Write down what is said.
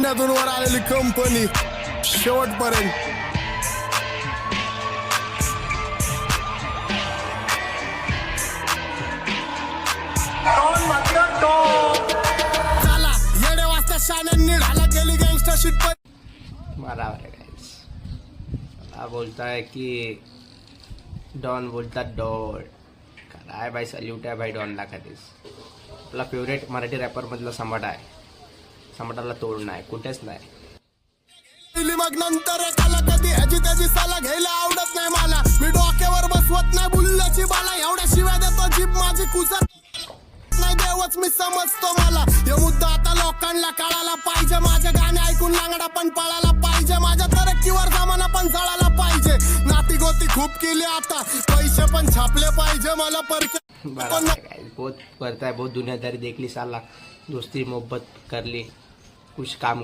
शून्यातून वर आलेली कंपनी शेवटपर्यंत. चला येडे वाजता शाण्यांनी ढाला केली गँगस्टर शीट. बराबर है गाइस. मला बोलताय की डॉन बोलतात डॉन. काय भाई सल्यूट आहे भाई डॉनला. कधीच आपला फेवरेट मराठी रॅपर मधला समाटा आहे. समाटाला तोड नाही कुठेच नाही. मग नंतर एकाला कधी ह्याची त्याची साला घ्यायला आवडत नाही मला. मी डोक्यावर बसवत नाही बुल्ल्याची बाला. एवढ्या शिवाय देतो जीप माझी कुसत नाही देवच मी समजतो मला. हे मुद्दा आता लोकांना कळायला पाहिजे. माझे गाणे ऐकून लांगडा पण पळायला पाहिजे. माझ्या तरक्कीवर जमाना पण जळायला पाहिजे. नाती गोती खूप केली आता पैसे पण छापले पाहिजे मला परके. बहुत करता है बहुत दुनियादारी देख ली साला. दोस्ती मोहब्बत कर ली कुछ काम